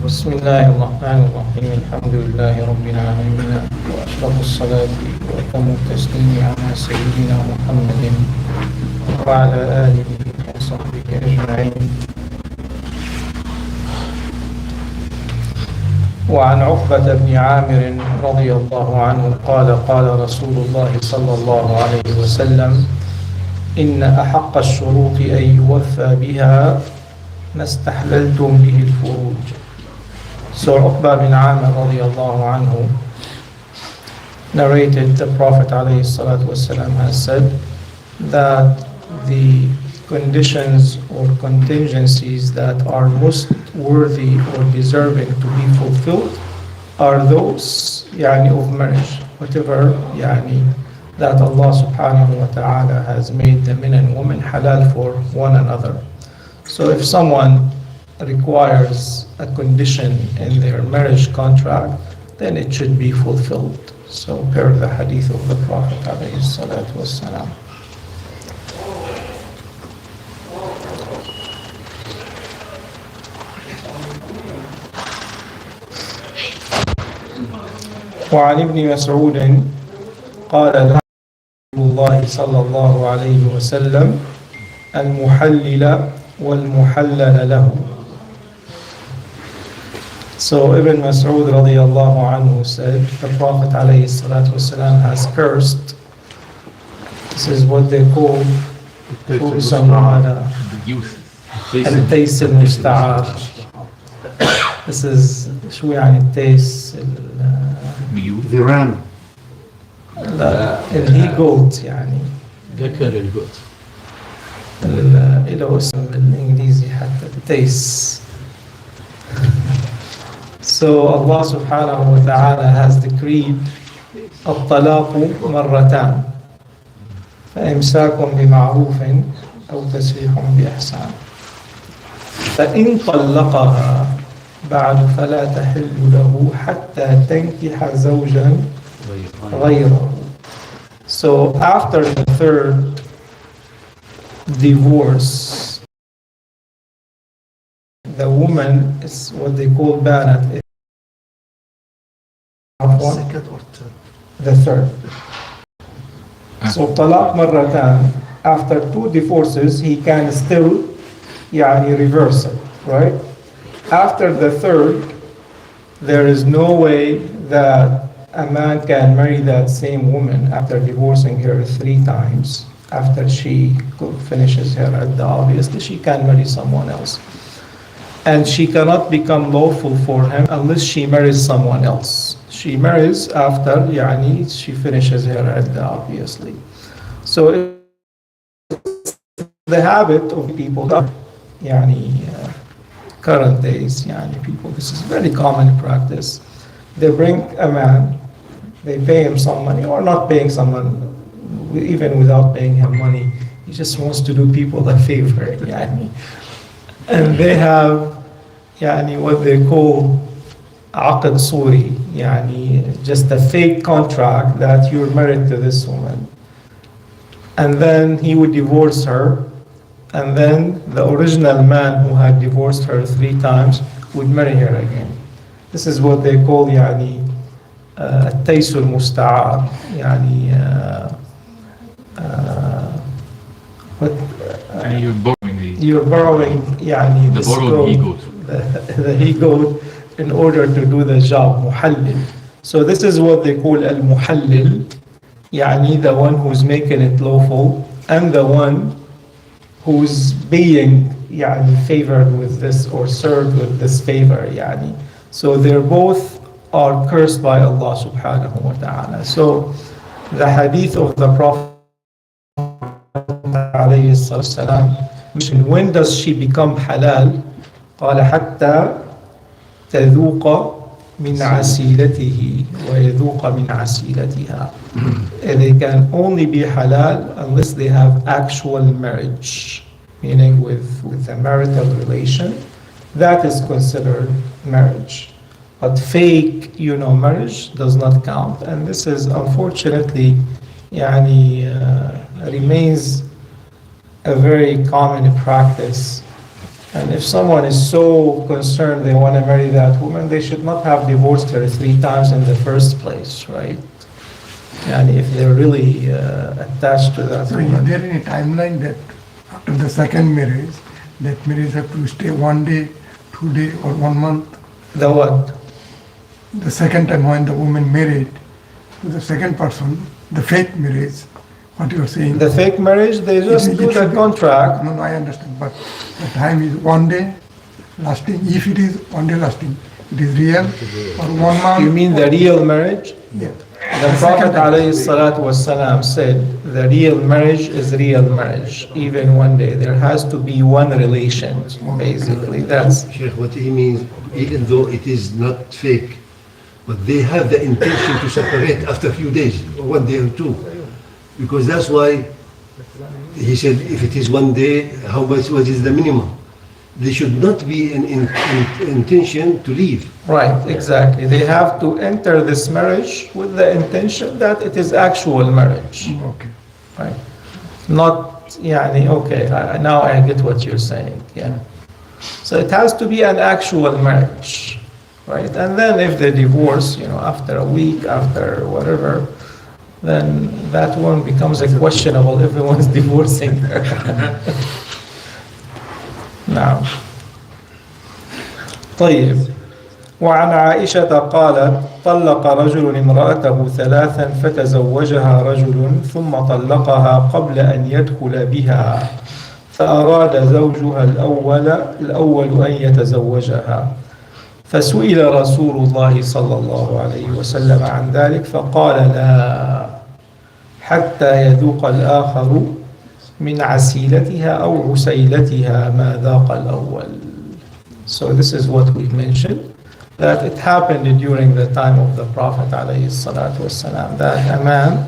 بسم الله الرحمن الرحيم الحمد لله رب العالمين وأشرف الصلاة وأتم التسليم على سيدنا محمد وعلى آله وصحبه أجمعين. وعن عقبة بن عامر رضي الله عنه قال قال رسول الله صلى الله عليه وسلم إن أحق الشروط أن يوفى بها ما استحللتم به الفروج. So Uqba bin Amir radiallahu anhu narrated the Prophet alayhi salatu wasalam has said that the conditions or contingencies that are most worthy or deserving to be fulfilled are those of marriage, whatever that Allah subhanahu wa ta'ala has made the men and women halal for one another. So if someone requires a condition in their marriage contract, then it should be fulfilled. So per the hadith of the Prophet alayhi salatu wassalam. وعن ابن مسعود قال رسول الله صلى الله عليه وسلم المحلل والمحلل له. So Ibn Mas'ud radiallahu anhu said the Prophet alayhi salatu wasalam has cursed. This is what they call التيس المستعار. This is شو يعني التيس the ram. الهيجوت يعني ذكر الجوت له اسم بالإنجليزي حتى التيس. So Allah subhanahu wa ta'ala has decreed الطلاق مرتان فإمساك بمعروف أو تسريح بإحسان فإن طلقها بعد فلا تحل له حتى تنكح زوجا غيره. So after the third divorce, the woman is what they call banat. Second or third? The third. So talaq marratan, after two divorces, he can still reverse it, right? After the third, there is no way that a man can marry that same woman after divorcing her 3 times. After she finishes her iddah, obviously she can marry someone else. And she cannot become lawful for him unless she marries someone else. She marries after she finishes her iddah, obviously. So the habit of people, current days, people, this is very common practice. They bring a man, they pay him some money, or not paying someone, even without paying him money. He just wants to do people a favor, And they have, what they call aqd suri, just a fake contract that you're married to this woman. And then he would divorce her, and then the original man who had divorced her 3 times would marry her again. This is what they call التيس المستعار. You're borrowing the borrowed he-goat. The he-goat in order to do the job, muhallil. So this is what they call al-muhallil, the one who's making it lawful, and the one who's being favored with this or served with this favor. So they're both are cursed by Allah subhanahu wa ta'ala. So the hadith of the Prophet alayhi salam, when does she become halal? قال حتى تذوق من عسيلته ويذوق من عسيلتها. They can only be halal unless they have actual marriage, meaning with a marital relation. That is considered marriage. But fake, marriage does not count. And this is unfortunately, remains a very common practice And if someone is so concerned they want to marry that woman, they should not have divorced her 3 times in the first place, right? And if they're really attached to that So is woman. there any timeline that after the second marriage, that marriage have to stay 1 day, 2 day or 1 month? The what? The second time when the woman married to the second person, the fake marriage, what you are saying? The fake marriage, they just do the contract. No, I understand, but the time is 1 day lasting. If it is 1 day lasting, it is real, or 1 month. You mean the real marriage? Yeah. The Prophet ﷺ said the real marriage is real marriage, even 1 day. There has to be one relation, basically. That's Sheikh, what he means, even though it is not fake, but they have the intention to separate after a few days, or 1 day or 2. Because that's why he said, if it is 1 day, how much, what is the minimum? There should not be an intention to leave. right, exactly. They have to enter this marriage with the intention that it is actual marriage, Okay. right? Not, okay, now I get what you're saying, yeah. So it has to be an actual marriage, right? And then if they divorce, after a week, after whatever, then that one becomes a questionable. Everyone's divorcing her. نعم. طيب. وعن عائشة قالت طلق رجل امرأته 3 فتزوجها رجل ثم طلقها قبل أن يدخل بها فأراد زوجها الأول أن يتزوجها فسئل رسول الله صلى الله عليه وسلم عن ذلك فقال لا حتى يذوق الآخر من عسيلتها أو عسيلتها ما ذاق الأول. So this is what we mentioned, that it happened during the time of the Prophet ﷺ, that a man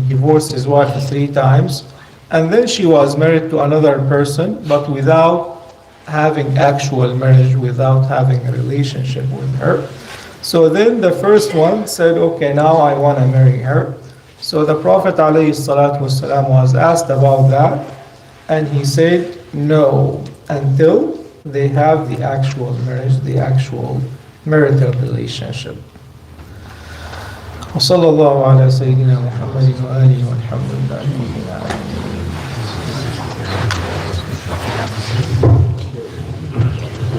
divorced his wife 3 times, and then she was married to another person, but without having actual marriage, without having a relationship with her. So then the first one said, okay, now I want to marry her. So the Prophet ﷺ was asked about that, and he said, no, until they have the actual marriage, the actual marital relationship. وصلى الله على سيدنا محمد وآله والحمد لله رب العالمين.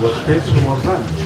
Was paid to Maram.